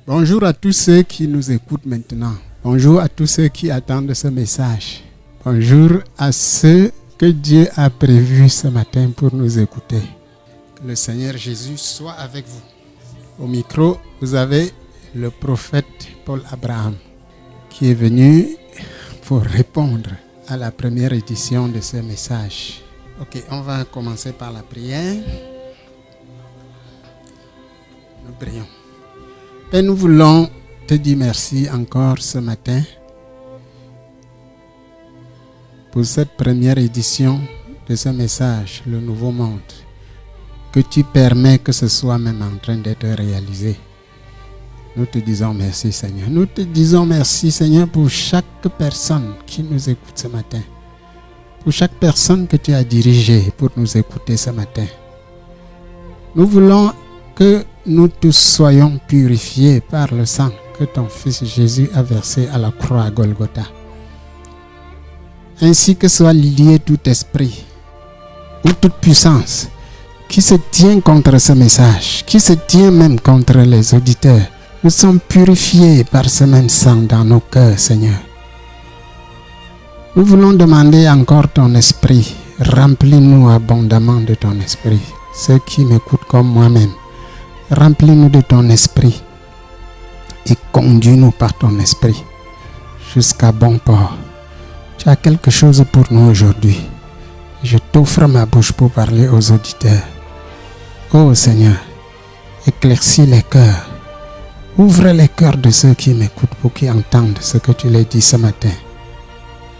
Bonjour à tous ceux qui nous écoutent maintenant. Bonjour à tous ceux qui attendent ce message. Bonjour à ceux que Dieu a prévus ce matin pour nous écouter. Que le Seigneur Jésus soit avec vous. Au micro, vous avez le prophète Paul Abraham qui est venu pour répondre à la première édition de ce message. Ok, on va commencer par la prière. Nous prions. Père, nous voulons te dire merci encore ce matin pour cette première édition de ce message, le nouveau monde, que tu permets que ce soit même en train d'être réalisé. Nous te disons merci, Seigneur. Nous te disons merci, Seigneur, pour chaque personne qui nous écoute ce matin. Pour chaque personne que tu as dirigée pour nous écouter ce matin. Nous voulons que nous tous soyons purifiés par le sang que ton Fils Jésus a versé à la croix à Golgotha. Ainsi que soit lié tout esprit ou toute puissance qui se tient contre ce message, qui se tient même contre les auditeurs. Nous sommes purifiés par ce même sang dans nos cœurs, Seigneur. Nous voulons demander encore ton esprit. Remplis-nous abondamment de ton esprit. Ceux qui m'écoutent comme moi-même, remplis-nous de ton esprit et conduis-nous par ton esprit jusqu'à bon port. Tu as quelque chose pour nous aujourd'hui. Je t'offre ma bouche pour parler aux auditeurs. Oh Seigneur, éclaircis les cœurs. Ouvre les cœurs de ceux qui m'écoutent pour qu'ils entendent ce que tu leur dis ce matin.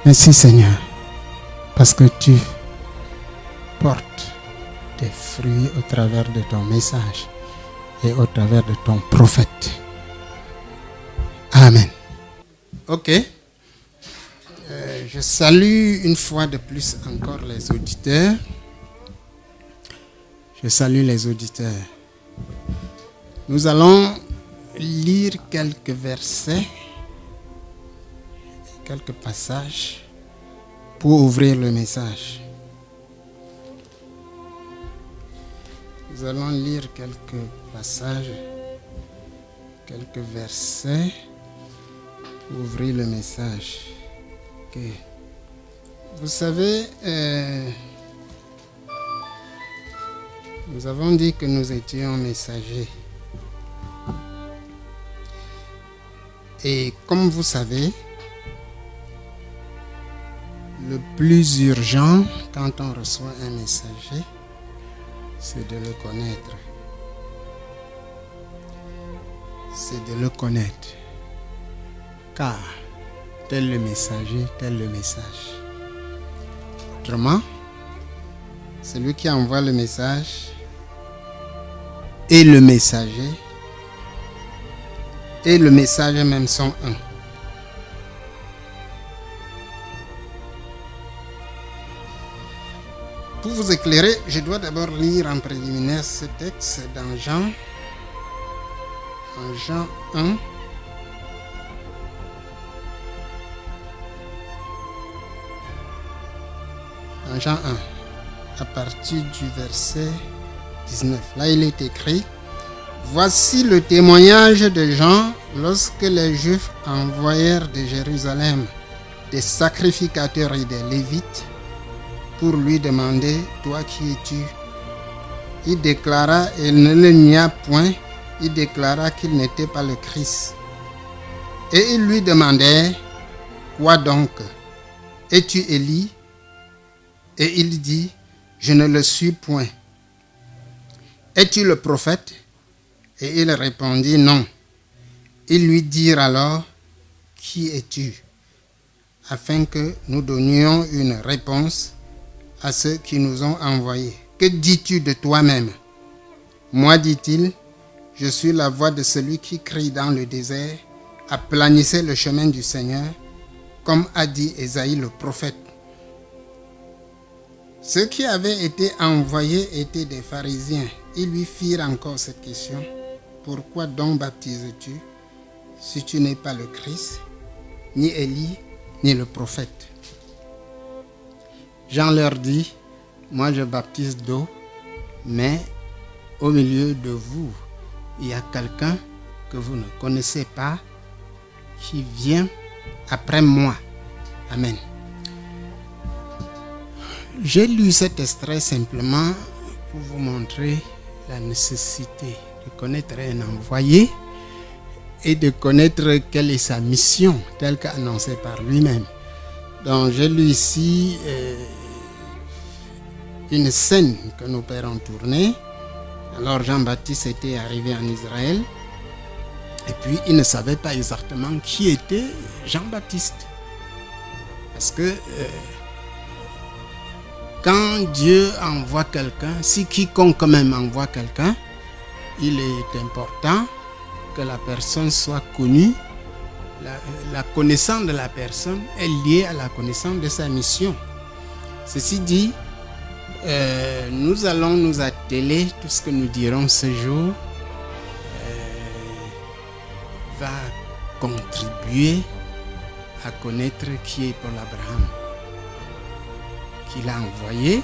Merci Seigneur, parce que tu portes tes fruits au travers de ton message et au travers de ton prophète. Amen. Ok. Je salue une fois de plus encore les auditeurs. Je salue les auditeurs. Nous allons lire quelques versets, quelques passages pour ouvrir le message. Nous allons lire quelques passages, quelques versets pour ouvrir le message. Okay. Vous savez, nous avons dit que nous étions messagers. Et comme vous savez, le plus urgent quand on reçoit un messager, c'est de le connaître. C'est de le connaître. Car tel le messager, tel le message. Autrement, celui qui envoie le message et le messager et le messager même sont un. Pour vous éclairer, je dois d'abord lire en préliminaire ce texte dans Jean 1. Dans Jean 1, à partir du verset 19. Là, il est écrit: voici le témoignage de Jean lorsque les Juifs envoyèrent de Jérusalem des sacrificateurs et des Lévites pour lui demander: toi qui es-tu? Il déclara, et ne le nia point, il déclara qu'il n'était pas le Christ. Et ils lui demandèrent: quoi donc? Es-tu Élie? Et il dit: je ne le suis point. Es-tu le prophète? Et il répondit: non. Ils lui dirent alors: qui es-tu? Afin que nous donnions une réponse à ceux qui nous ont envoyés. Que dis-tu de toi-même? Moi, dit-il, je suis la voix de celui qui crie dans le désert: aplanissez le chemin du Seigneur, comme a dit Ésaïe le prophète. Ceux qui avaient été envoyés étaient des pharisiens. Ils lui firent encore cette question: pourquoi donc baptises-tu si tu n'es pas le Christ, ni Élie, ni le prophète? Jean leur dit: moi je baptise d'eau, mais au milieu de vous, il y a quelqu'un que vous ne connaissez pas, qui vient après moi. Amen. J'ai lu cet extrait simplement pour vous montrer la nécessité de connaître un envoyé et de connaître quelle est sa mission, telle qu'annoncée par lui-même. Donc j'ai lu ici une scène que nos pères ont tournée. Alors Jean-Baptiste était arrivé en Israël et puis il ne savait pas exactement qui était Jean-Baptiste. Parce que quand Dieu envoie quelqu'un, si quiconque même envoie quelqu'un, il est important que la personne soit connue. La connaissance de la personne est liée à la connaissance de sa mission. Ceci dit, nous allons nous atteler, tout ce que nous dirons ce jour va contribuer à connaître qui est Paul Abraham, qui l'a envoyé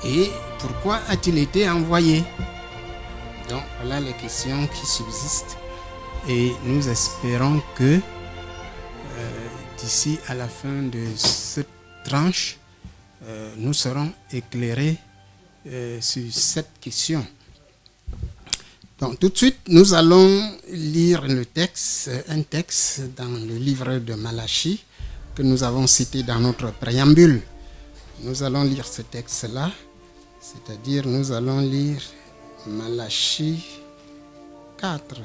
et pourquoi a-t-il été envoyé. Donc voilà les questions qui subsistent et nous espérons que d'ici à la fin de cette tranche, nous serons éclairés sur cette question. Donc tout de suite, nous allons lire un texte dans le livre de Malachie que nous avons cité dans notre préambule. Nous allons lire ce texte-là, c'est-à-dire nous allons lire Malachie 4,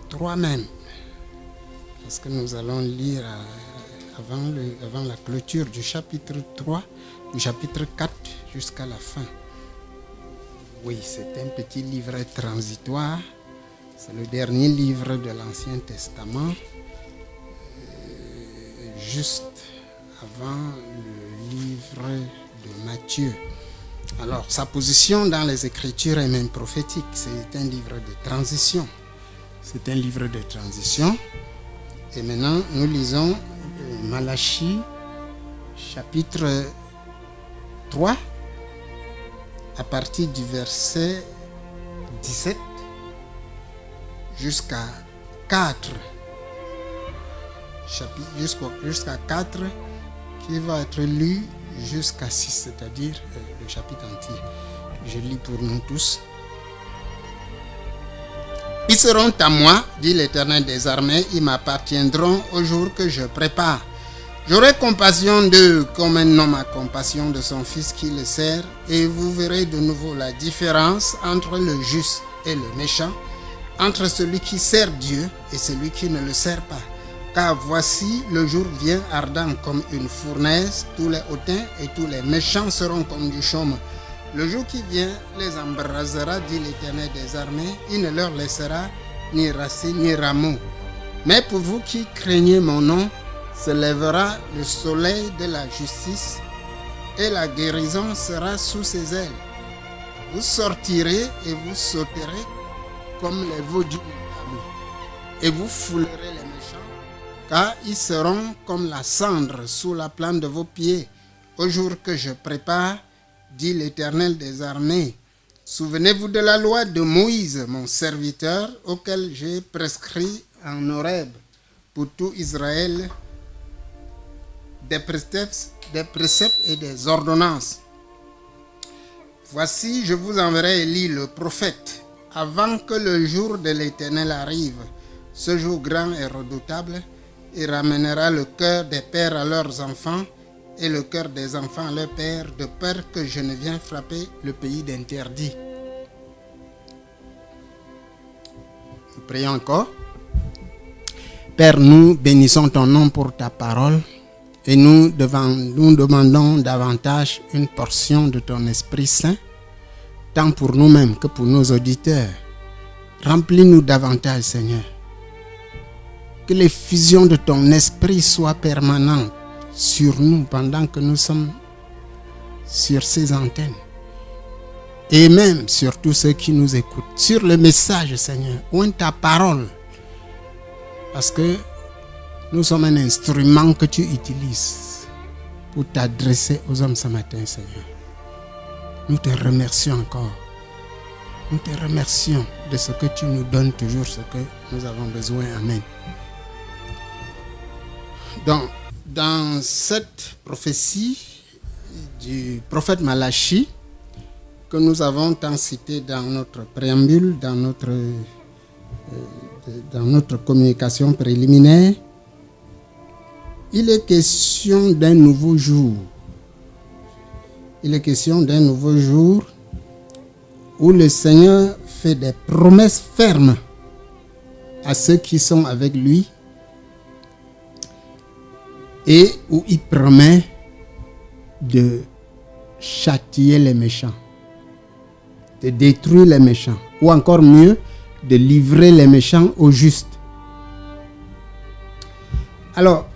3 même, parce que nous allons lire avant la clôture du chapitre 3, du chapitre 4 jusqu'à la fin. Oui, c'est un petit livret transitoire, c'est le dernier livre de l'Ancien Testament, juste avant le livre de Matthieu. Alors, sa position dans les Écritures est même prophétique. C'est un livre de transition. C'est un livre de transition. Et maintenant, nous lisons Malachie, chapitre 3, à partir du verset 17 jusqu'à 4. Jusqu'à 4, qui va être lu jusqu'à 6, c'est-à-dire le chapitre entier. Je lis pour nous tous. Ils seront à moi, dit l'Éternel des armées, ils m'appartiendront au jour que je prépare. J'aurai compassion d'eux comme un homme a compassion de son fils qui le sert, et vous verrez de nouveau la différence entre le juste et le méchant, entre celui qui sert Dieu et celui qui ne le sert pas. Car voici, le jour vient ardent comme une fournaise, tous les hautains et tous les méchants seront comme du chaume. Le jour qui vient les embrasera, dit l'Éternel des armées, il ne leur laissera ni racines ni rameaux. Mais pour vous qui craignez mon nom, se lèvera le soleil de la justice et la guérison sera sous ses ailes. Vous sortirez et vous sauterez comme les veaux d'une table et vous foulerez les méchants, car ils seront comme la cendre sous la plante de vos pieds, au jour que je prépare, dit l'Éternel des armées. Souvenez-vous de la loi de Moïse, mon serviteur, auquel j'ai prescrit en Horeb pour tout Israël des préceptes et des ordonnances. Voici, je vous enverrai Élie le prophète, avant que le jour de l'Éternel arrive. Ce jour grand et redoutable, il ramènera le cœur des pères à leurs enfants et le cœur des enfants à leurs pères, de peur que je ne vienne frapper le pays d'interdit. Nous prions encore. Père, nous bénissons ton nom pour ta parole et nous demandons davantage une portion de ton Esprit Saint, tant pour nous-mêmes que pour nos auditeurs. Remplis-nous davantage, Seigneur. Que l'effusion de ton Esprit soit permanente sur nous pendant que nous sommes sur ces antennes. Et même sur tous ceux qui nous écoutent. Sur le message, Seigneur, ou ta parole. Parce que nous sommes un instrument que tu utilises pour t'adresser aux hommes ce matin, Seigneur. Nous te remercions encore. Nous te remercions de ce que tu nous donnes toujours ce que nous avons besoin. Amen. Donc, dans cette prophétie du prophète Malachi, que nous avons tant cité dans notre préambule, dans notre communication préliminaire, il est question d'un nouveau jour. Il est question d'un nouveau jour où le Seigneur fait des promesses fermes à ceux qui sont avec lui et où il promet de châtier les méchants, de détruire les méchants, ou encore mieux, de livrer les méchants aux justes. Alors,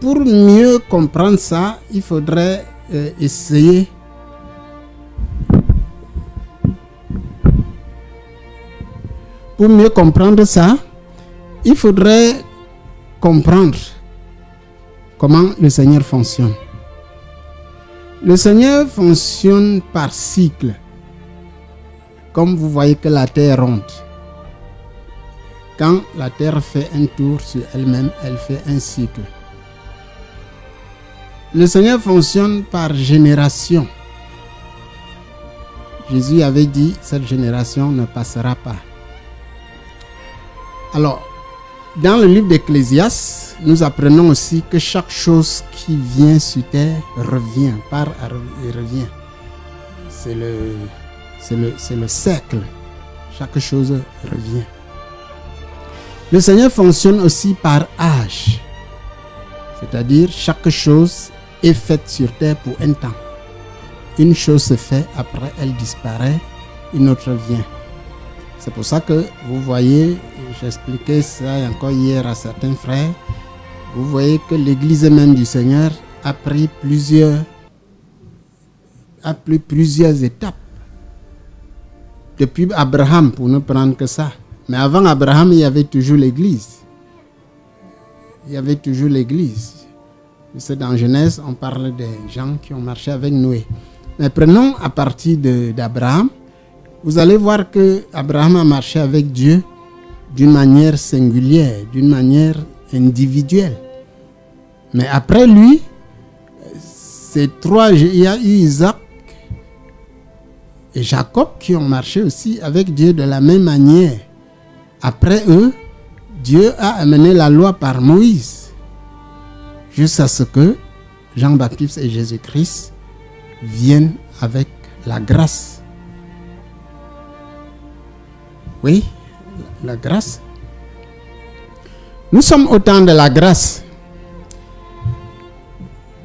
pour mieux comprendre ça, il faudrait essayer pour mieux comprendre ça, il faudrait comprendre comment le Seigneur fonctionne. Le Seigneur fonctionne par cycle. Comme vous voyez que la terre est ronde. Quand la terre fait un tour sur elle-même, elle fait un cycle. Le Seigneur fonctionne par génération. Jésus avait dit, cette génération ne passera pas. Alors, dans le livre d'Ecclésiaste, nous apprenons aussi que chaque chose qui vient sur terre revient, part et revient. C'est le cercle. Chaque chose revient. Le Seigneur fonctionne aussi par âge. C'est-à-dire, chaque chose est faite sur terre pour un temps. Une chose se fait, après elle disparaît, une autre vient. C'est pour ça que vous voyez, j'expliquais ça encore hier à certains frères, vous voyez que l'église même du Seigneur a pris plusieurs étapes. Depuis Abraham, pour ne prendre que ça. Mais avant Abraham, il y avait toujours l'église. Il y avait toujours l'église. C'est dans Genèse, on parle des gens qui ont marché avec Noé. Mais prenons à partir d'Abraham, vous allez voir que Abraham a marché avec Dieu d'une manière singulière, d'une manière individuelle. Mais après lui, il y a eu Isaac et Jacob qui ont marché aussi avec Dieu de la même manière. Après eux, Dieu a amené la loi par Moïse, jusqu'à ce que Jean-Baptiste et Jésus-Christ viennent avec la grâce. Oui, la grâce. Nous sommes au temps de la grâce.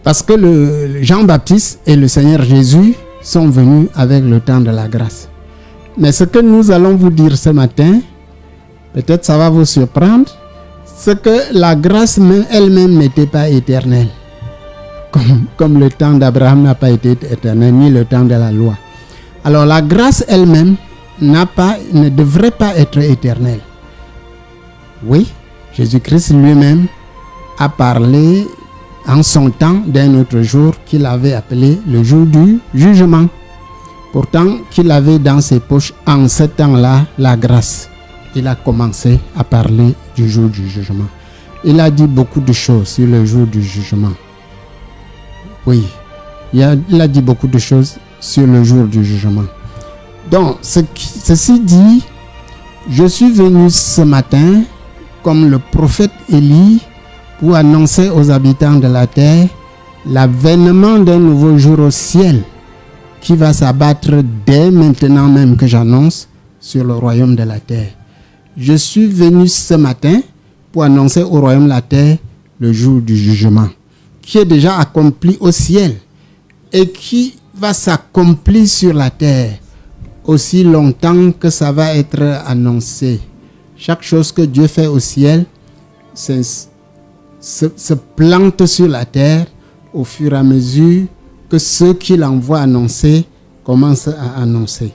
Parce que le Jean-Baptiste et le Seigneur Jésus sont venus avec le temps de la grâce. Mais ce que nous allons vous dire ce matin, peut-être ça va vous surprendre, c'est que la grâce même elle-même n'était pas éternelle. Comme le temps d'Abraham n'a pas été éternel, ni le temps de la loi. Alors la grâce elle-même ne devrait pas être éternelle. Oui, Jésus-Christ lui-même a parlé en son temps d'un autre jour qu'il avait appelé le jour du jugement. Pourtant, qu'il avait dans ses poches en ce temps-là la grâce. Il a commencé à parler du jour du jugement. Il a dit beaucoup de choses sur le jour du jugement. Oui, il a dit beaucoup de choses sur le jour du jugement. Donc, ceci dit, je suis venu ce matin, comme le prophète Élie, pour annoncer aux habitants de la terre l'avènement d'un nouveau jour au ciel qui va s'abattre dès maintenant même que j'annonce sur le royaume de la terre. Je suis venu ce matin pour annoncer au royaume de la terre le jour du jugement qui est déjà accompli au ciel et qui va s'accomplir sur la terre aussi longtemps que ça va être annoncé. Chaque chose que Dieu fait au ciel se plante sur la terre au fur et à mesure que ceux qui l'envoient annoncer commencent à annoncer.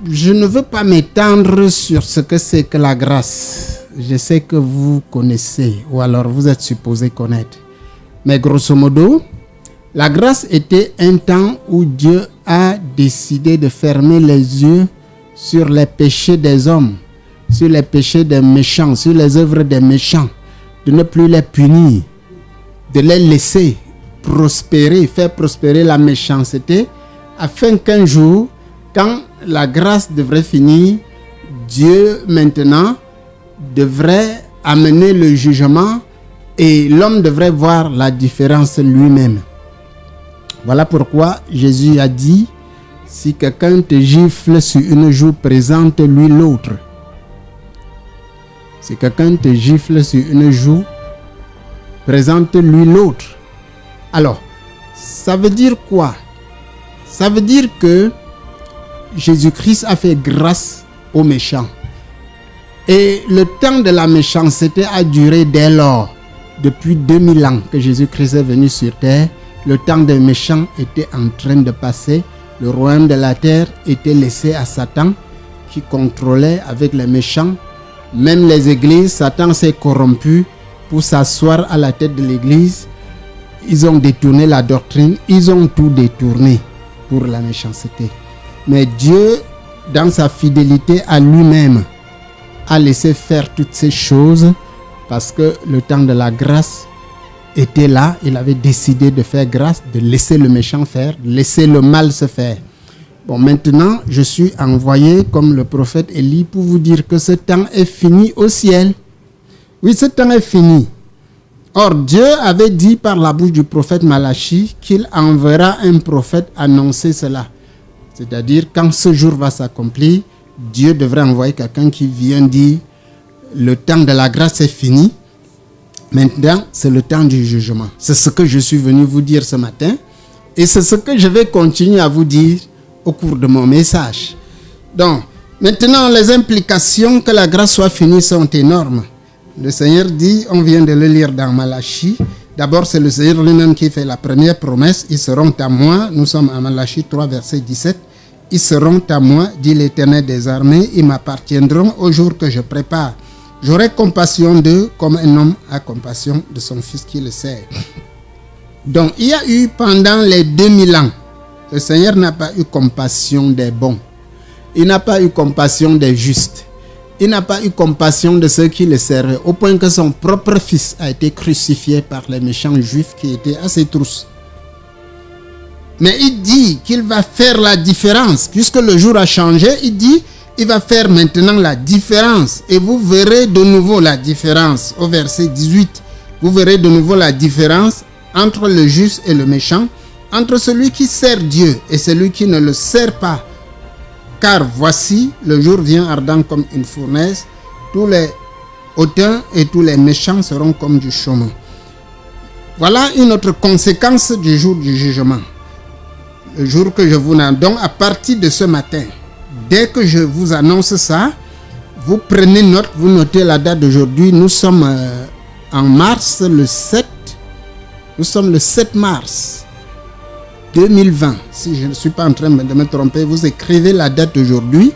Je ne veux pas m'étendre sur ce que c'est que la grâce. Je sais que vous connaissez, ou alors vous êtes supposé connaître. Mais grosso modo, la grâce était un temps où Dieu a décidé de fermer les yeux sur les péchés des hommes, sur les péchés des méchants, sur les œuvres des méchants, de ne plus les punir, de les laisser prospérer, faire prospérer la méchanceté, afin qu'un jour, quand la grâce devrait finir, Dieu maintenant devrait amener le jugement et l'homme devrait voir la différence lui-même. Voilà pourquoi Jésus a dit, si quelqu'un te gifle sur une joue, présente-lui l'autre. Si quelqu'un te gifle sur une joue, présente-lui l'autre. Alors, ça veut dire quoi? Ça veut dire que Jésus-Christ a fait grâce aux méchants. Et le temps de la méchanceté a duré dès lors. Depuis 2000 ans que Jésus-Christ est venu sur terre, le temps des méchants était en train de passer. Le royaume de la terre était laissé à Satan qui contrôlait avec les méchants. Même les églises, Satan s'est corrompu pour s'asseoir à la tête de l'église. Ils ont détourné la doctrine, ils ont tout détourné pour la méchanceté. Mais Dieu, dans sa fidélité à lui-même, a laissé faire toutes ces choses parce que le temps de la grâce était là. Il avait décidé de faire grâce, de laisser le méchant faire, de laisser le mal se faire. Bon, maintenant, je suis envoyé comme le prophète Élie pour vous dire que ce temps est fini au ciel. Oui, ce temps est fini. Or, Dieu avait dit par la bouche du prophète Malachie qu'il enverra un prophète annoncer cela. C'est-à-dire, quand ce jour va s'accomplir, Dieu devrait envoyer quelqu'un qui vient dire le temps de la grâce est fini. Maintenant, c'est le temps du jugement. C'est ce que je suis venu vous dire ce matin. Et c'est ce que je vais continuer à vous dire au cours de mon message. Donc, maintenant, les implications que la grâce soit finie sont énormes. Le Seigneur dit, on vient de le lire dans Malachie. D'abord, c'est le Seigneur lui-même qui fait la première promesse. Ils seront à moi. Nous sommes à Malachie 3, verset 17. Ils seront à moi, dit l'Éternel des armées. Ils m'appartiendront au jour que je prépare. J'aurai compassion d'eux comme un homme a compassion de son fils qui le sert. Donc, il y a eu pendant les 2000 ans, le Seigneur n'a pas eu compassion des bons. Il n'a pas eu compassion des justes. Il n'a pas eu compassion de ceux qui le servaient, au point que son propre fils a été crucifié par les méchants juifs qui étaient à ses trousses. Mais il dit qu'il va faire la différence. Puisque le jour a changé, il dit il va faire maintenant la différence. Et vous verrez de nouveau la différence. Au verset 18, vous verrez de nouveau la différence entre le juste et le méchant, entre celui qui sert Dieu et celui qui ne le sert pas. Car voici, le jour vient ardent comme une fournaise. Tous les hautains et tous les méchants seront comme du chômage. Voilà une autre conséquence du jour du jugement. Le jour que je vous annonce, donc à partir de ce matin, dès que je vous annonce ça, vous prenez note, vous notez la date d'aujourd'hui. Nous sommes en mars, le 7. Nous sommes le 7 mars 2020. Si je ne suis pas en train de me tromper, vous écrivez la date d'aujourd'hui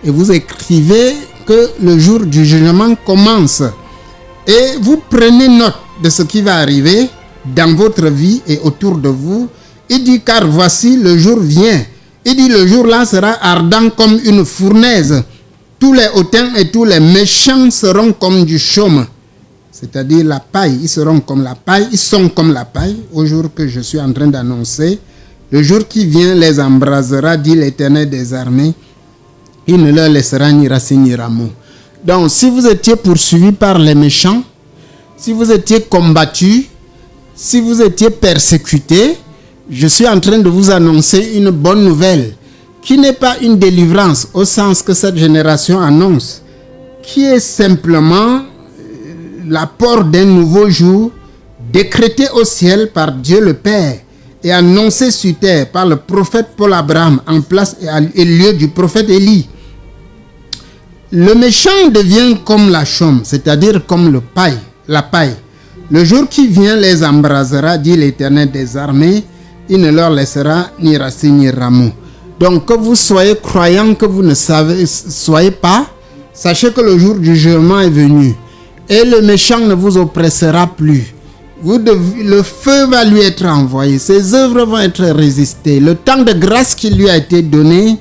et vous écrivez que le jour du jugement commence. Et vous prenez note de ce qui va arriver dans votre vie et autour de vous. Il dit, car voici, le jour vient. Il dit, le jour là sera ardent comme une fournaise. Tous les hautains et tous les méchants seront comme du chaume. C'est-à-dire la paille. Ils seront comme la paille. Ils sont comme la paille. Au jour que je suis en train d'annoncer, le jour qui vient les embrasera, dit l'Éternel des armées. Il ne leur laissera ni racine ni rameau. Donc, si vous étiez poursuivi par les méchants, si vous étiez combattu, si vous étiez persécuté, je suis en train de vous annoncer une bonne nouvelle, qui n'est pas une délivrance au sens que cette génération annonce, qui est simplement l'apport d'un nouveau jour décrété au ciel par Dieu le Père et annoncé sur terre par le prophète Paul Abraham en place et lieu du prophète Élie. Le méchant devient comme la chaume, c'est-à-dire comme la paille. Le jour qui vient les embrasera, dit l'Éternel des armées. Il ne leur laissera ni racine ni rameau. Donc que vous soyez croyants, que vous ne soyez pas, sachez que le jour du jugement est venu. Et le méchant ne vous oppressera plus. Le feu va lui être envoyé. Ses œuvres vont être résistées. Le temps de grâce qui lui a été donné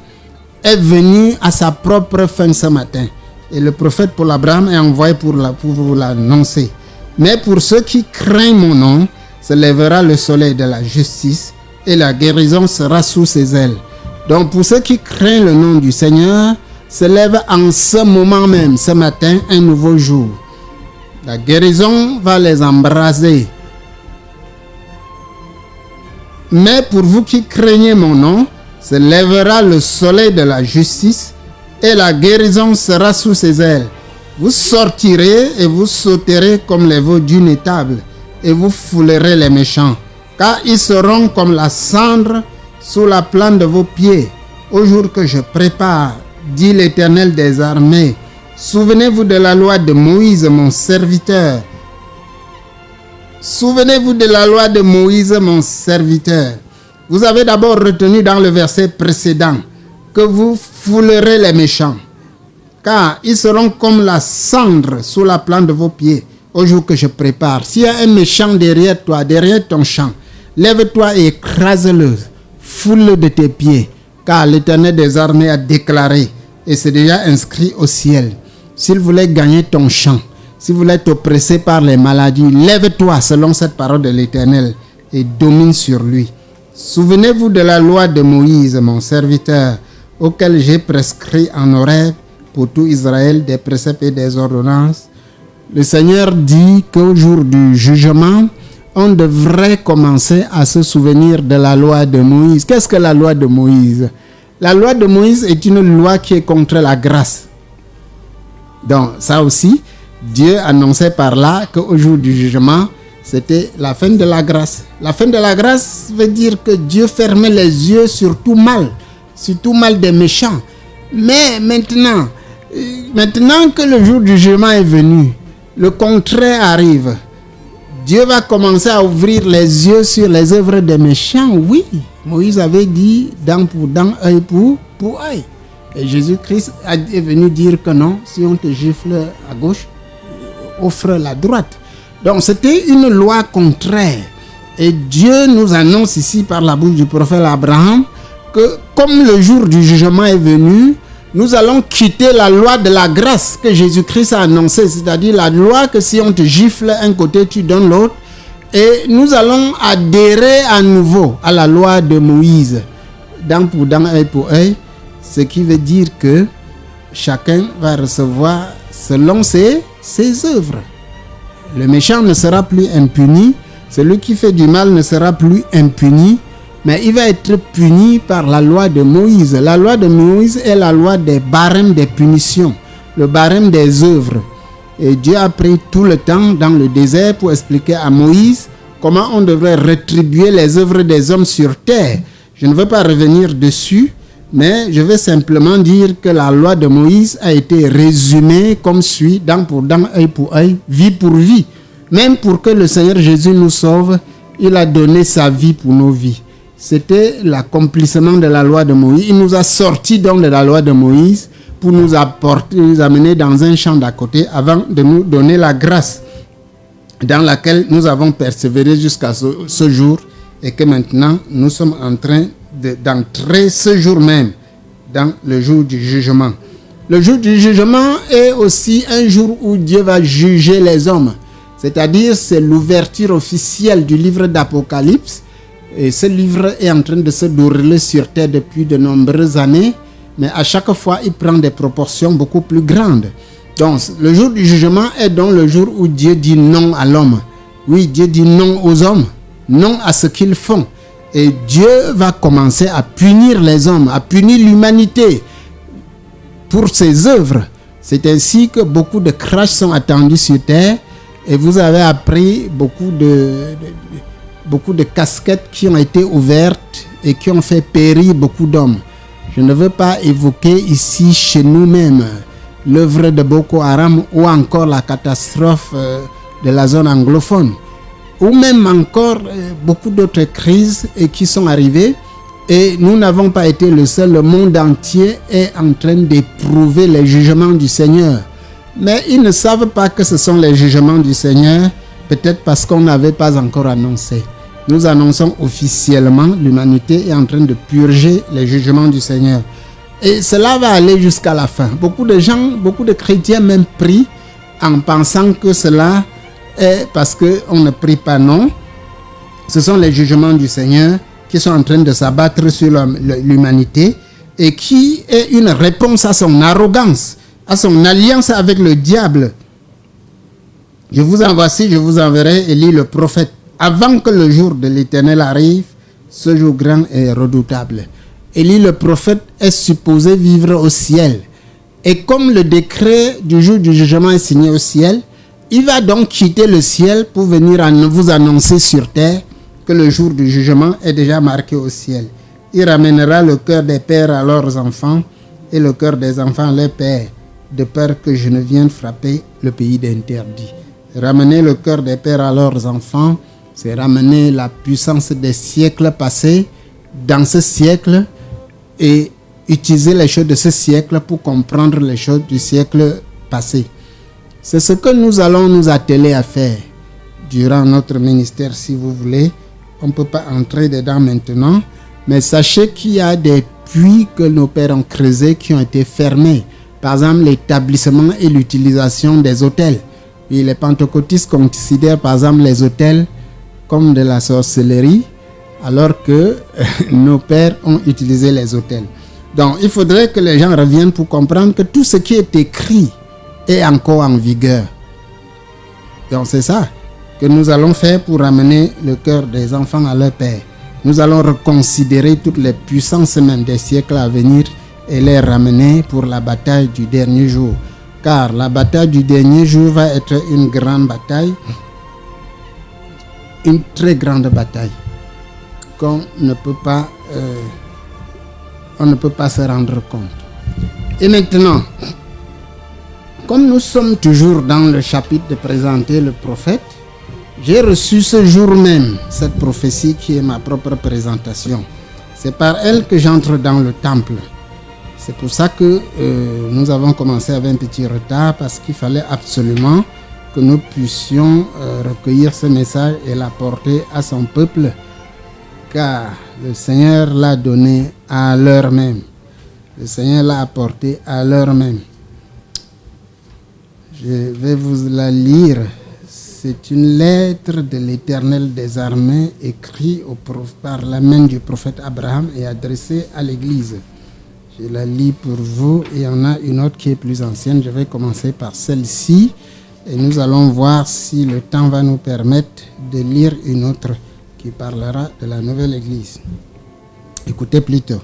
est venu à sa propre fin ce matin. Et le prophète Paul Abraham est envoyé pour vous l'annoncer. Mais pour ceux qui craignent mon nom, se lèvera le soleil de la justice et la guérison sera sous ses ailes. Donc pour ceux qui craignent le nom du Seigneur, se lève en ce moment même, ce matin, un nouveau jour. La guérison va les embraser. Mais pour vous qui craignez mon nom, se lèvera le soleil de la justice et la guérison sera sous ses ailes. Vous sortirez et vous sauterez comme les veaux d'une étable et vous foulerez les méchants, car ils seront comme la cendre sous la plante de vos pieds au jour que je prépare, dit l'Éternel des armées. Souvenez-vous de la loi de Moïse, mon serviteur. Souvenez-vous de la loi de Moïse, mon serviteur. Vous avez d'abord retenu dans le verset précédent que vous foulerez les méchants, car ils seront comme la cendre sous la plante de vos pieds au jour que je prépare. S'il y a un méchant derrière toi, derrière ton champ, lève-toi et écrase-le, foule-le de tes pieds, car l'Éternel des armées a déclaré, et c'est déjà inscrit au ciel. S'il voulait gagner ton champ, s'il voulait t'oppresser par les maladies, lève-toi selon cette parole de l'Éternel et domine sur lui. Souvenez-vous de la loi de Moïse, mon serviteur, auquel j'ai prescrit en Horeb pour tout Israël des préceptes et des ordonnances. Le Seigneur dit qu'au jour du jugement, on devrait commencer à se souvenir de la loi de Moïse. Qu'est-ce que la loi de Moïse? La loi de Moïse est une loi qui est contre la grâce. Donc ça aussi, Dieu annonçait par là qu'au jour du jugement, c'était la fin de la grâce. La fin de la grâce veut dire que Dieu fermait les yeux sur tout mal des méchants. Mais maintenant que le jour du jugement est venu, le contraire arrive. Dieu va commencer à ouvrir les yeux sur les œuvres des méchants. Oui, Moïse avait dit dent pour dent, œil pour œil. Et Jésus-Christ est venu dire que non, si on te gifle à gauche, offre la droite. Donc c'était une loi contraire. Et Dieu nous annonce ici par la bouche du prophète Abraham que comme le jour du jugement est venu, nous allons quitter la loi de la grâce que Jésus-Christ a annoncée, c'est-à-dire la loi que si on te gifle un côté, tu donnes l'autre. Et nous allons adhérer à nouveau à la loi de Moïse, dent pour dent, œil pour œil, ce qui veut dire que chacun va recevoir selon ses œuvres. Le méchant ne sera plus impuni, celui qui fait du mal ne sera plus impuni, mais il va être puni par la loi de Moïse. La loi de Moïse est la loi des barèmes des punitions, le barème des œuvres. Et Dieu a pris tout le temps dans le désert pour expliquer à Moïse comment on devrait rétribuer les œuvres des hommes sur terre. Je ne veux pas revenir dessus, mais je vais simplement dire que la loi de Moïse a été résumée comme suit, dent pour dent, œil pour œil, vie pour vie. Même pour que le Seigneur Jésus nous sauve, il a donné sa vie pour nos vies. C'était l'accomplissement de la loi de Moïse. Il nous a sortis donc de la loi de Moïse pour nous amener dans un champ d'à côté avant de nous donner la grâce dans laquelle nous avons persévéré jusqu'à ce jour et que maintenant nous sommes en train d'entrer ce jour même dans le jour du jugement. Le jour du jugement est aussi un jour où Dieu va juger les hommes. C'est-à-dire, c'est l'ouverture officielle du livre d'Apocalypse. Et ce livre est en train de se dérouler sur terre depuis de nombreuses années. Mais à chaque fois, il prend des proportions beaucoup plus grandes. Donc, le jour du jugement est donc le jour où Dieu dit non à l'homme. Oui, Dieu dit non aux hommes, non à ce qu'ils font. Et Dieu va commencer à punir les hommes, à punir l'humanité pour ses œuvres. C'est ainsi que beaucoup de crashs sont attendus sur terre. Et vous avez appris beaucoup de casquettes qui ont été ouvertes et qui ont fait périr beaucoup d'hommes. Je ne veux pas évoquer ici chez nous-mêmes l'œuvre de Boko Haram ou encore la catastrophe de la zone anglophone. Ou même encore beaucoup d'autres crises qui sont arrivées et nous n'avons pas été le seul. Le monde entier est en train d'éprouver les jugements du Seigneur. Mais ils ne savent pas que ce sont les jugements du Seigneur peut-être parce qu'on n'avait pas encore annoncé. Nous annonçons officiellement, l'humanité est en train de purger les jugements du Seigneur. Et cela va aller jusqu'à la fin. Beaucoup de gens, beaucoup de chrétiens même prient en pensant que cela est parce qu'on ne prie pas. Non. Ce sont les jugements du Seigneur qui sont en train de s'abattre sur l'humanité et qui est une réponse à son arrogance, à son alliance avec le diable. Je vous enverrai Élie le prophète. Avant que le jour de l'Éternel arrive, ce jour grand et redoutable. Élie le prophète est supposé vivre au ciel. Et comme le décret du jour du jugement est signé au ciel, il va donc quitter le ciel pour venir vous annoncer sur terre que le jour du jugement est déjà marqué au ciel. Il ramènera le cœur des pères à leurs enfants et le cœur des enfants à leurs pères, de peur que je ne vienne frapper le pays d'interdit. Ramener le cœur des pères à leurs enfants, c'est ramener la puissance des siècles passés dans ce siècle et utiliser les choses de ce siècle pour comprendre les choses du siècle passé. C'est ce que nous allons nous atteler à faire durant notre ministère, si vous voulez. On ne peut pas entrer dedans maintenant, mais sachez qu'il y a des puits que nos pères ont creusés qui ont été fermés. Par exemple, l'établissement et l'utilisation des autels. Et les pentecôtistes considèrent par exemple les autels comme de la sorcellerie, alors que nos pères ont utilisé les autels. Donc, il faudrait que les gens reviennent pour comprendre que tout ce qui est écrit est encore en vigueur. Donc, c'est ça que nous allons faire pour ramener le cœur des enfants à leur père. Nous allons reconsidérer toutes les puissances même des siècles à venir et les ramener pour la bataille du dernier jour. Car la bataille du dernier jour va être une grande bataille, une très grande bataille qu'on ne peut pas, on ne peut pas se rendre compte. Et maintenant, comme nous sommes toujours dans le chapitre de présenter le prophète, j'ai reçu ce jour même cette prophétie qui est ma propre présentation. C'est par elle que j'entre dans le temple. C'est pour ça que nous avons commencé avec un petit retard, parce qu'il fallait absolument que nous puissions recueillir ce message et l'apporter à son peuple, car le Seigneur l'a donné à l'heure même. Le Seigneur l'a apporté à l'heure même. Je vais vous la lire. C'est une lettre de l'Éternel des armées écrite par la main du prophète Abraham et adressée à l'Église. Je la lis pour vous et il y en a une autre qui est plus ancienne. Je vais commencer par celle-ci et nous allons voir si le temps va nous permettre de lire une autre qui parlera de la nouvelle Église. Écoutez plutôt.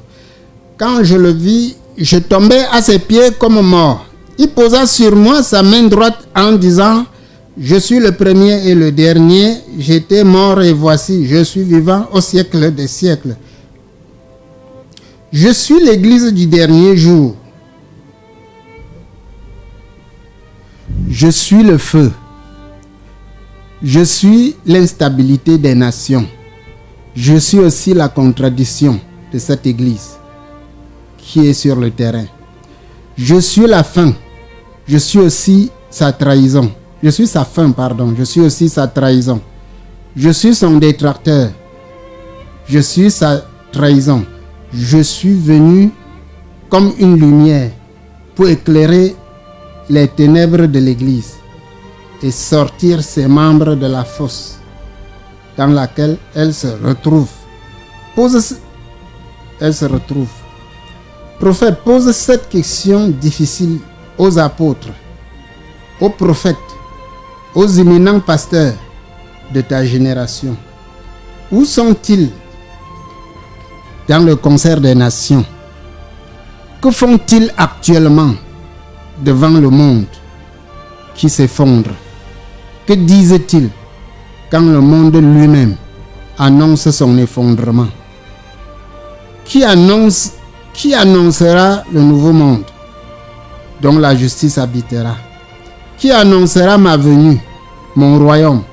Quand je le vis, je tombais à ses pieds comme mort. Il posa sur moi sa main droite en disant: je suis le premier et le dernier, j'étais mort et voici, je suis vivant au siècle des siècles. Je suis l'Église du dernier jour. Je suis le feu. Je suis l'instabilité des nations. Je suis aussi la contradiction de cette Église qui est sur le terrain. Je suis la fin. Je suis aussi sa trahison. Je suis sa fin, pardon. Je suis aussi sa trahison. Je suis son détracteur. Je suis sa trahison. Je suis venu comme une lumière pour éclairer les ténèbres de l'Église et sortir ses membres de la fosse dans laquelle elle se retrouve. Elle se retrouve. Prophète, pose cette question difficile aux apôtres, aux prophètes, aux éminents pasteurs de ta génération. Où sont-ils dans le concert des nations? Que font-ils actuellement devant le monde qui s'effondre? Que disent-ils quand le monde lui-même annonce son effondrement? Qui annoncera le nouveau monde dont la justice habitera? Qui annoncera ma venue, mon royaume?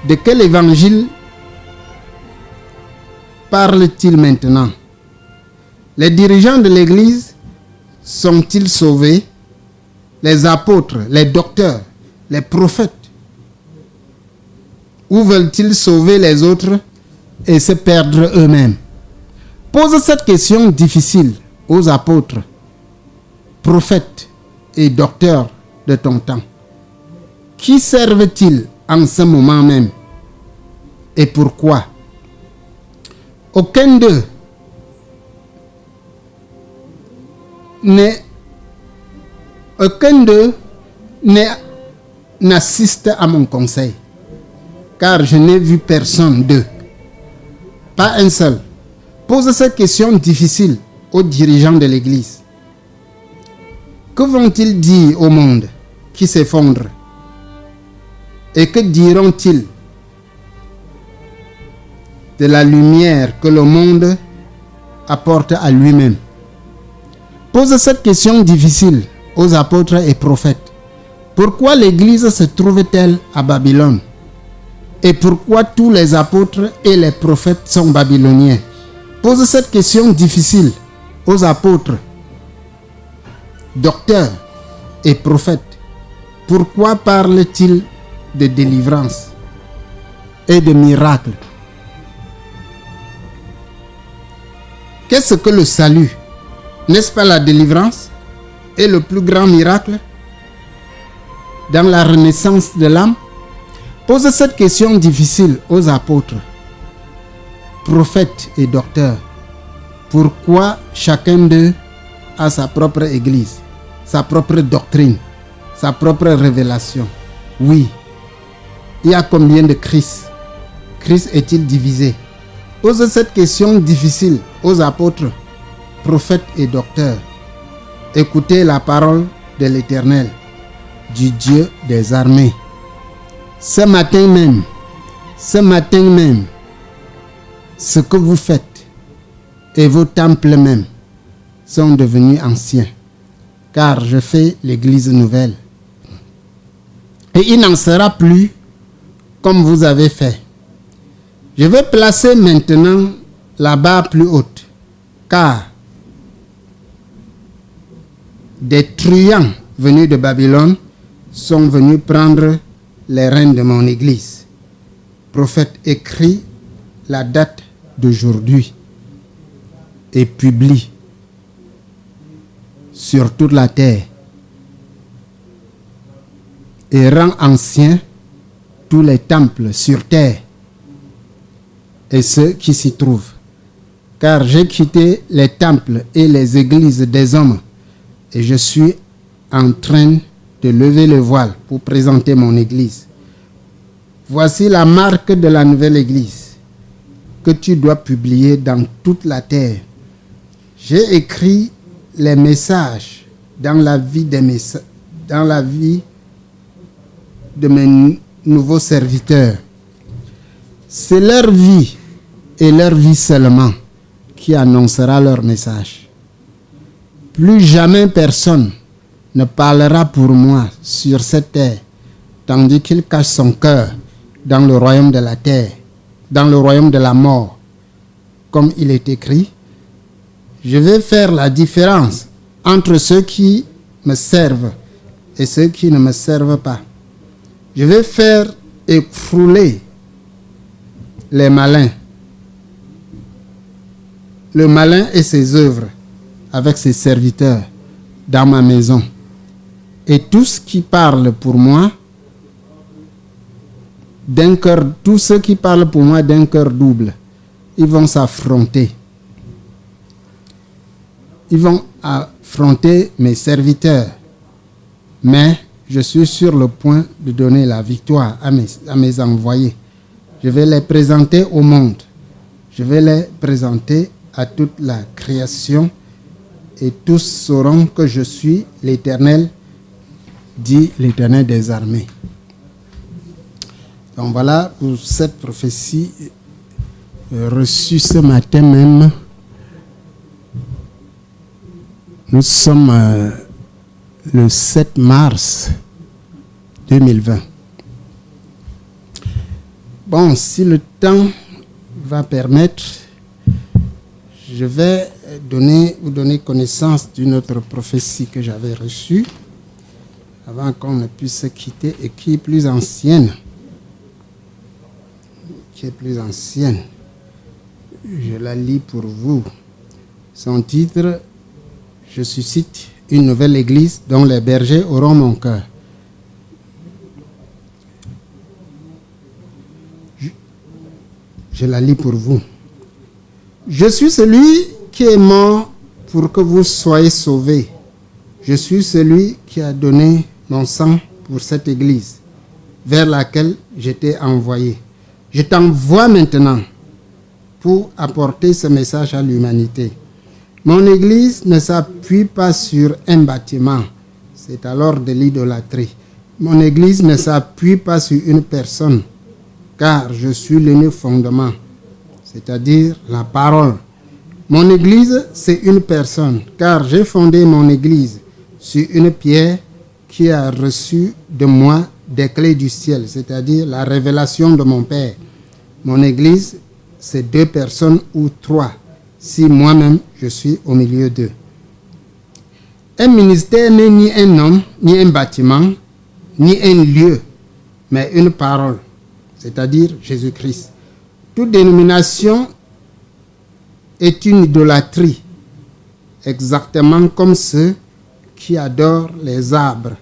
De quel évangile parle-t-il maintenant? Les dirigeants de l'Église sont-ils sauvés? Les apôtres, les docteurs, les prophètes ou veulent-ils sauver les autres et se perdre eux-mêmes? Pose cette question difficile aux apôtres, prophètes et docteurs de ton temps. Qui servent-ils en ce moment même? Et pourquoi? Aucun d'eux n'assiste à mon conseil, car je n'ai vu personne d'eux. Pas un seul. Pose cette question difficile aux dirigeants de l'Église. Que vont-ils dire au monde qui s'effondre? Et que diront-ils de la lumière que le monde apporte à lui-même? Pose cette question difficile aux apôtres et prophètes. Pourquoi l'Église se trouve-t-elle à Babylone? Et pourquoi tous les apôtres et les prophètes sont babyloniens? Pose cette question difficile aux apôtres, docteurs et prophètes. Pourquoi parlent-ils de délivrance et de miracles? Qu'est-ce que le salut? N'est-ce pas la délivrance et le plus grand miracle dans la renaissance de l'âme? Pose cette question difficile aux apôtres, prophètes et docteurs. Pourquoi chacun d'eux a sa propre église, sa propre doctrine, sa propre révélation? Oui. Il y a combien de Christ? Christ est-il divisé? Pose cette question difficile aux apôtres, prophètes et docteurs. Écoutez la parole de l'Éternel, du Dieu des armées. Ce matin même, ce que vous faites et vos temples même sont devenus anciens, car je fais l'église nouvelle. Et il n'en sera plus comme vous avez fait. Je vais placer maintenant la barre plus haute, car des truands venus de Babylone sont venus prendre les rênes de mon église. Prophète écrit la date d'aujourd'hui et publie sur toute la terre et rend anciens tous les temples sur terre et ceux qui s'y trouvent. Car j'ai quitté les temples et les églises des hommes et je suis en train de lever le voile pour présenter mon église. Voici la marque de la nouvelle église que tu dois publier dans toute la terre. J'ai écrit les messages dans la vie de mes nouveaux serviteurs. C'est leur vie et leur vie seulement qui annoncera leur message. Plus jamais personne ne parlera pour moi sur cette terre, tandis qu'il cache son cœur dans le royaume de la terre, dans le royaume de la mort. Comme il est écrit, je vais faire la différence entre ceux qui me servent et ceux qui ne me servent pas. Je vais faire écrouler les malins, le malin et ses œuvres avec ses serviteurs dans ma maison. Et tous qui parlent pour moi d'un cœur, tous ceux qui parlent pour moi d'un cœur double, ils vont s'affronter. Ils vont affronter mes serviteurs. Mais je suis sur le point de donner la victoire à mes envoyés. Je vais les présenter au monde. Je vais les présenter à toute la création. Et tous sauront que je suis l'Éternel, dit l'Éternel des armées. Donc voilà pour cette prophétie reçue ce matin même. Nous sommes le 7 mars 2020. Bon, si le temps va permettre, je vais vous donner connaissance d'une autre prophétie que j'avais reçue avant qu'on ne puisse se quitter et qui est plus ancienne. qui est plus ancienne. Je la lis pour vous. Son titre, je suscite une nouvelle église dont les bergers auront mon cœur. Je la lis pour vous. Je suis celui qui est mort pour que vous soyez sauvés. Je suis celui qui a donné mon sang pour cette église vers laquelle j'étais envoyé. Je t'envoie maintenant pour apporter ce message à l'humanité. Mon église ne s'appuie pas sur un bâtiment. C'est alors de l'idolâtrie. Mon église ne s'appuie pas sur une personne, car je suis l'unique fondement, c'est-à-dire la parole. Mon église, c'est une personne, car j'ai fondé mon église sur une pierre qui a reçu de moi des clés du ciel, c'est-à-dire la révélation de mon Père. Mon église, c'est 2 personnes ou 3, si moi-même je suis au milieu d'eux. Un ministère n'est ni un homme, ni un bâtiment, ni un lieu, mais une parole, c'est-à-dire Jésus-Christ. Toute dénomination est une idolâtrie, exactement comme ceux qui adorent les arbres.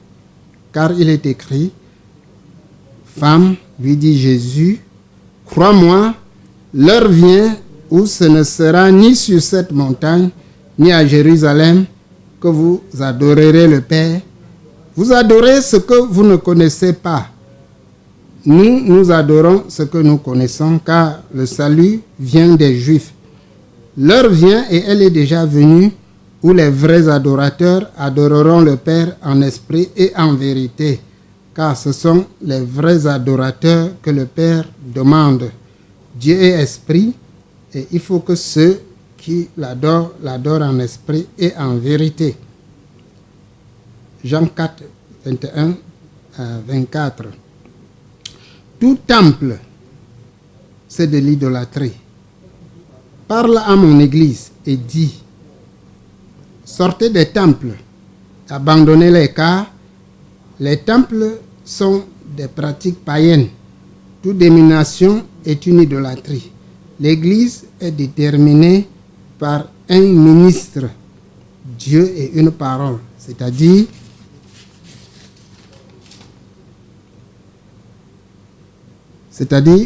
Car il est écrit, « Femme, lui dit Jésus, crois-moi, l'heure vient où ce ne sera ni sur cette montagne, ni à Jérusalem, que vous adorerez le Père. Vous adorez ce que vous ne connaissez pas. Nous adorons ce que nous connaissons, car le salut vient des Juifs. L'heure vient, et elle est déjà venue, où les vrais adorateurs adoreront le Père en esprit et en vérité, car ce sont les vrais adorateurs que le Père demande. Dieu est esprit, et il faut que ceux qui l'adorent en esprit et en vérité. Jean 4, 21 à 24. Tout temple, c'est de l'idolâtrie. Parle à mon église et dis, sortez des temples, abandonnez-les, car les temples sont des pratiques païennes. Toute dénomination est une idolâtrie. L'église est déterminée par un ministre, Dieu et une parole, c'est-à-dire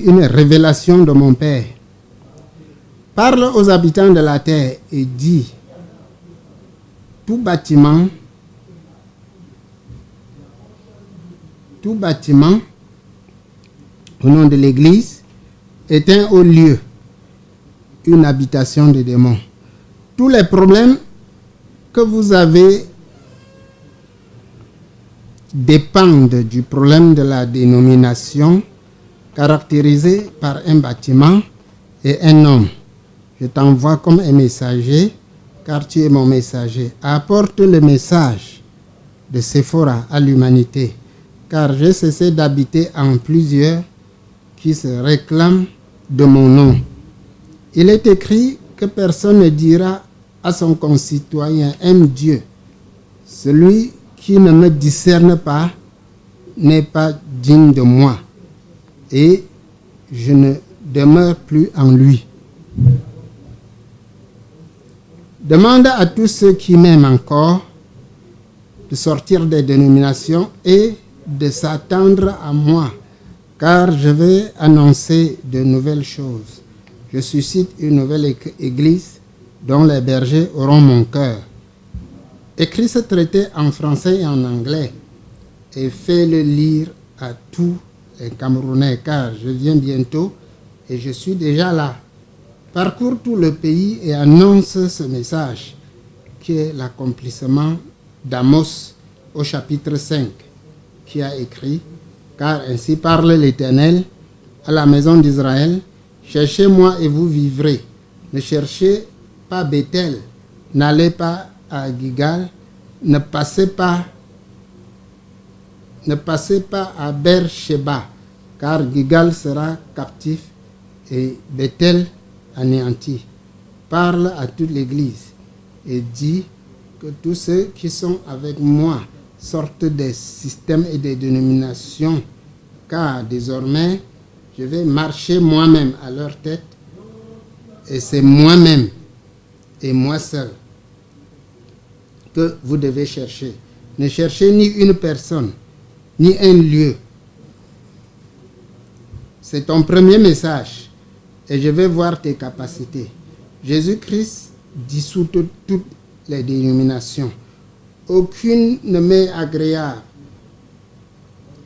une révélation de mon Père. Parle aux habitants de la terre et dis, tout bâtiment au nom de l'Église est un haut lieu, une habitation de démons. Tous les problèmes que vous avez dépendent du problème de la dénomination caractérisé par un bâtiment et un homme. Je t'envoie comme un messager, car tu es mon messager. Apporte le message de Séphora à l'humanité, car j'ai cessé d'habiter en plusieurs qui se réclament de mon nom. Il est écrit que personne ne dira à son concitoyen, aime Dieu. Celui qui ne me discerne pas n'est pas digne de moi, et je ne demeure plus en lui. Demande à tous ceux qui m'aiment encore de sortir des dénominations et de s'attendre à moi, car je vais annoncer de nouvelles choses. Je suscite une nouvelle église dont les bergers auront mon cœur. Écris ce traité en français et en anglais et fais-le lire à tous les Camerounais, car je viens bientôt et je suis déjà là. Parcours tout le pays et annonce ce message qui est l'accomplissement d'Amos au chapitre 5, qui a écrit, car ainsi parle l'Éternel à la maison d'Israël, cherchez-moi et vous vivrez. Ne cherchez pas Bethel, n'allez pas à Gilgal, ne passez pas à Beersheba, car Gilgal sera captif et Bethel anéanti. Parle à toute l'Église et dis que tous ceux qui sont avec moi sortent des systèmes et des dénominations, car désormais Je vais marcher moi-même à leur tête. Et c'est moi-même et moi seul que vous devez chercher. Ne cherchez ni une personne, ni un lieu. C'est ton premier message. Et je vais voir tes capacités. Jésus-Christ dissout toutes les dénominations. Aucune ne m'est agréable.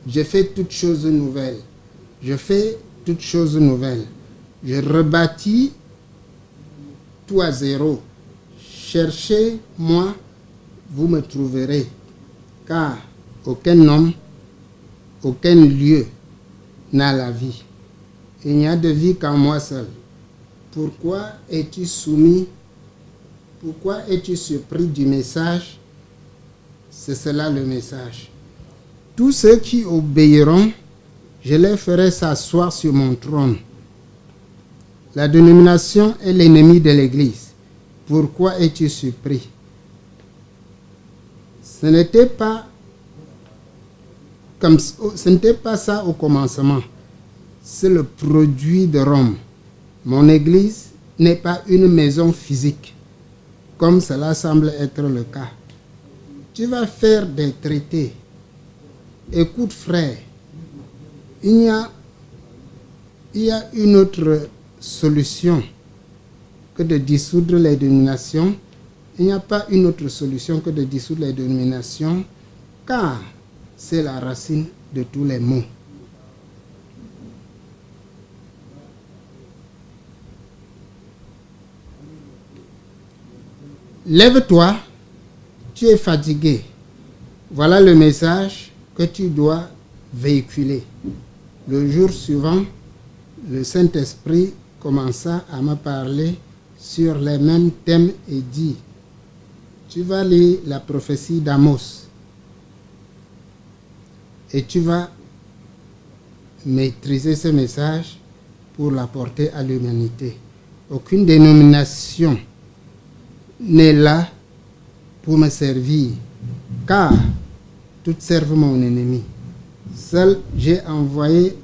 Je fais toutes choses nouvelles. Je fais toutes choses nouvelles. Je rebâtis tout à zéro. Cherchez-moi, vous me trouverez. Car aucun homme, aucun lieu n'a la vie. Il n'y a de vie qu'en moi seul. Pourquoi es-tu soumis? Pourquoi es-tu surpris du message? C'est cela le message. Tous ceux qui obéiront, je les ferai s'asseoir sur mon trône. La dénomination est l'ennemi de l'Église. Pourquoi es-tu surpris? Ce n'était pas ça au commencement. C'est le produit de Rome. Mon Église n'est pas une maison physique, comme cela semble être le cas. Tu vas faire des traités. Écoute, frère, il y a une autre solution que de dissoudre les dénominations. Il n'y a pas une autre solution que de dissoudre les dénominations, car c'est la racine de tous les maux. Lève-toi, tu es fatigué. Voilà le message que tu dois véhiculer. Le jour suivant, le Saint-Esprit commença à me parler sur les mêmes thèmes et dit: tu vas lire la prophétie d'Amos et tu vas maîtriser ce message pour l'apporter à l'humanité. Aucune dénomination n'est là pour me servir, car toutes servent mon ennemi. Seul j'ai envoyé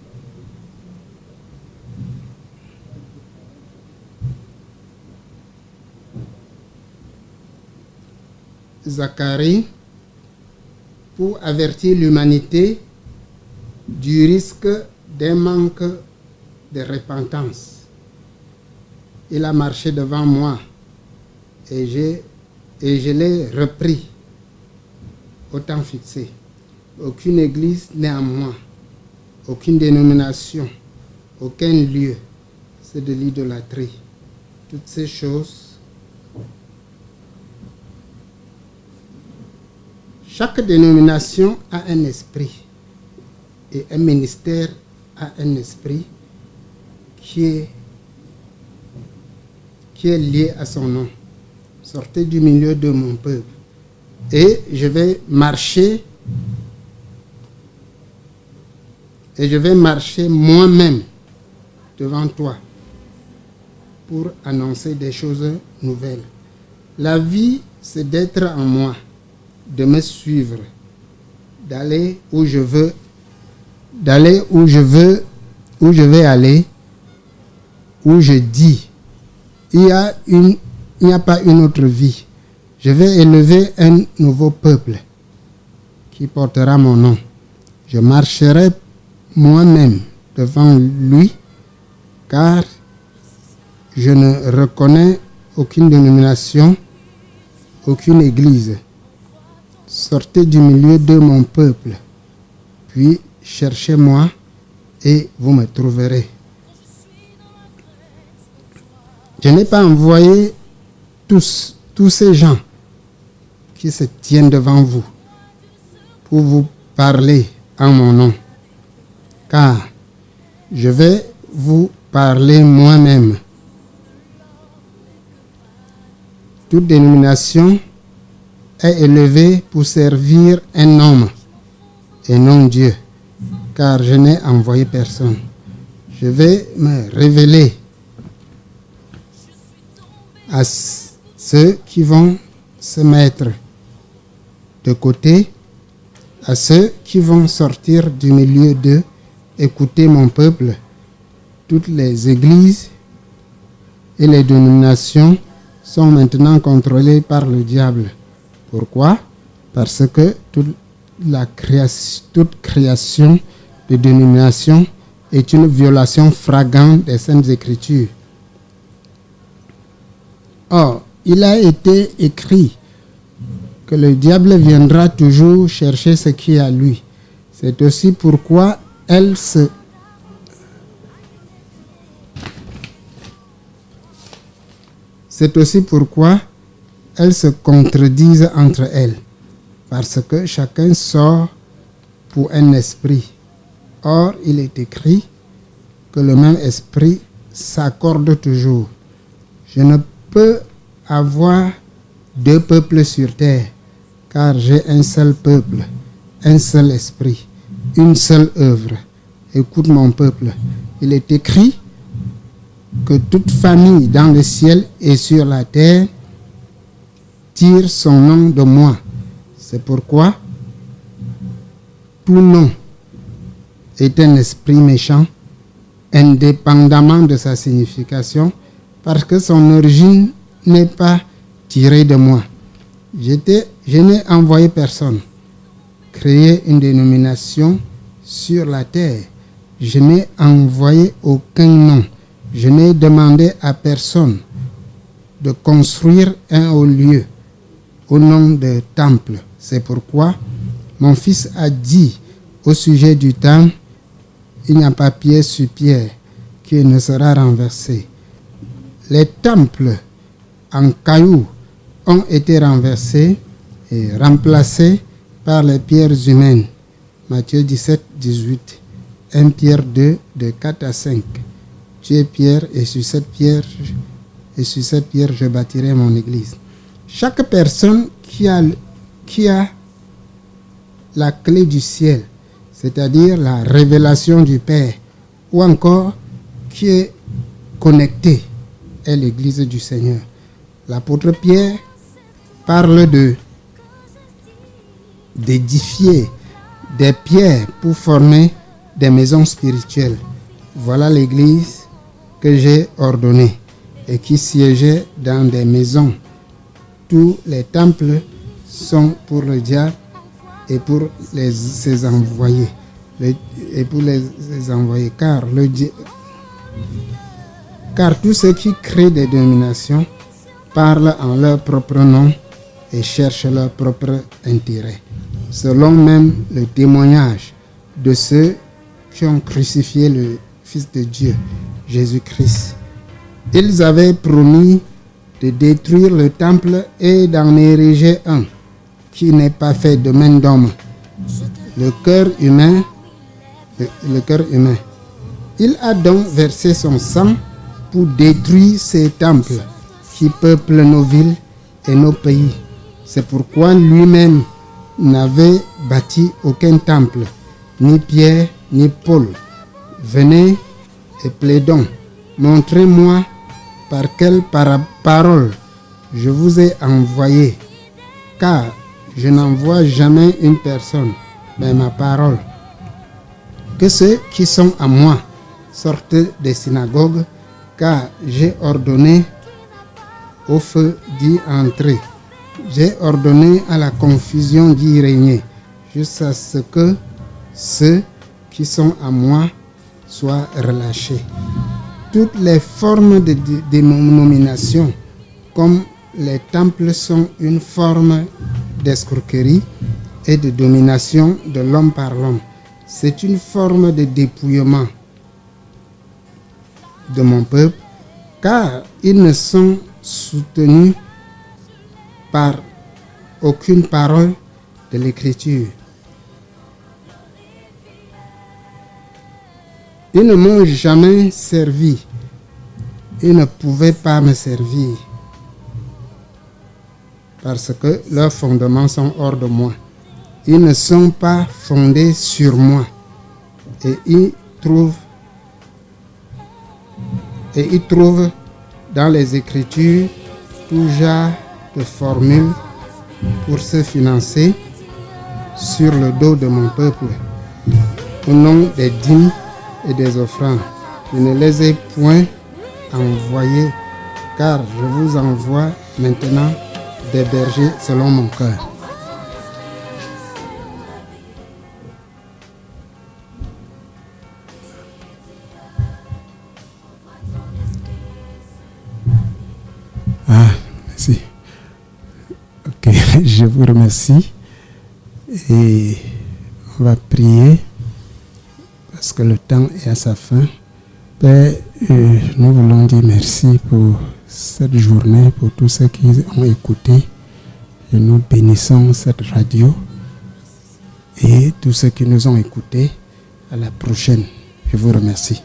Zacharie pour avertir l'humanité du risque d'un manque de repentance. Il a marché devant moi et je l'ai repris au temps fixé. Aucune église n'est en moi, aucune dénomination, aucun lieu. C'est de l'idolâtrie. Toutes ces choses. Chaque dénomination a un esprit et un ministère a un esprit qui est lié à son nom. Sortez du milieu de mon peuple. Et je vais marcher moi-même devant toi pour annoncer des choses nouvelles. La vie, c'est d'être en moi, de me suivre, d'aller où je veux, où je vais aller, où je dis. Il n'y a pas une autre vie. Je vais élever un nouveau peuple qui portera mon nom. Je marcherai moi-même devant lui, car je ne reconnais aucune dénomination, aucune église. Sortez du milieu de mon peuple, puis cherchez-moi et vous me trouverez. Je n'ai pas envoyé tous ces gens qui se tiennent devant vous pour vous parler en mon nom, car je vais vous parler moi-même. Toute dénomination est élevée pour servir un homme et non Dieu, car je n'ai envoyé personne. Je vais me révéler à ceux qui vont se mettre de côté, à ceux qui vont sortir du milieu d'eux, écouter mon peuple toutes les églises et les dénominations sont maintenant contrôlées par le diable. Pourquoi? Parce que toute création de dénomination est une violation flagrante des Saintes Écritures. Or, il a été écrit que le diable viendra toujours chercher ce qui est à lui. C'est aussi pourquoi elles se contredisent entre elles, parce que chacun sort pour un esprit. Or, il est écrit que le même esprit s'accorde toujours. Je ne peux avoir deux peuples sur terre, car j'ai un seul peuple, un seul esprit, une seule œuvre. Écoute mon peuple, il est écrit que toute famille dans le ciel et sur la terre tire son nom de moi. C'est pourquoi tout nom est un esprit méchant, indépendamment de sa signification, parce que son origine n'est pas tirée de moi. Je n'ai envoyé personne créer une dénomination sur la terre. Je n'ai envoyé aucun nom. Je n'ai demandé à personne de construire un haut lieu au nom de temple. C'est pourquoi mon fils a dit au sujet du temple, il n'y a pas pierre sur pierre qui ne sera renversé. Les temples en cailloux ont été renversés et remplacés par les pierres humaines. Matthieu 17, 18. 1 Pierre 2, de 4 à 5. Tu es Pierre, et sur cette pierre je bâtirai mon église. Chaque personne qui a la clé du ciel, c'est-à-dire la révélation du Père, ou encore qui est connecté, est l'église du Seigneur. L'apôtre Pierre parle d'édifier des pierres pour former des maisons spirituelles. Voilà l'église que j'ai ordonnée et qui siégeait dans des maisons. Tous les temples sont pour le diable et pour ses envoyés. Car tous ceux qui créent des dénominations parlent en leur propre nom et cherchent leur propre intérêt, selon même le témoignage de ceux qui ont crucifié le Fils de Dieu, Jésus-Christ. Ils avaient promis de détruire le temple et d'en ériger un qui n'est pas fait de main d'homme. Le cœur humain. Il a donc versé son sang pour détruire ces temples qui peuplent nos villes et nos pays. C'est pourquoi lui-même n'avait bâti aucun temple, ni Pierre, ni Paul. Venez et plaidons. Montrez-moi par quelle parole je vous ai envoyé, car je n'envoie jamais une personne, mais ma parole. Que ceux qui sont à moi sortent des synagogues, car j'ai ordonné au feu d'y entrer. J'ai ordonné à la confusion d'y régner, jusqu'à ce que ceux qui sont à moi soient relâchés. Toutes les formes de dénomination, comme les temples, sont une forme d'escroquerie et de domination de l'homme par l'homme. C'est une forme de dépouillement de mon peuple, car ils ne sont soutenus par aucune parole de l'Écriture. Ils ne m'ont jamais servi. Ils ne pouvaient pas me servir parce que leurs fondements sont hors de moi. Ils ne sont pas fondés sur moi. Et ils trouvent dans les Écritures tout genre de formules pour se financer sur le dos de mon peuple, au nom des dîmes et des offrandes. je ne les ai point envoyés, car je vous envoie maintenant des bergers selon mon cœur. Ah, merci. Ok, je vous remercie. Et on va prier parce que le temps est à sa fin. Père, nous voulons dire merci pour cette journée, pour tous ceux qui ont écouté. Et nous bénissons cette radio et tous ceux qui nous ont écoutés. À la prochaine. Je vous remercie.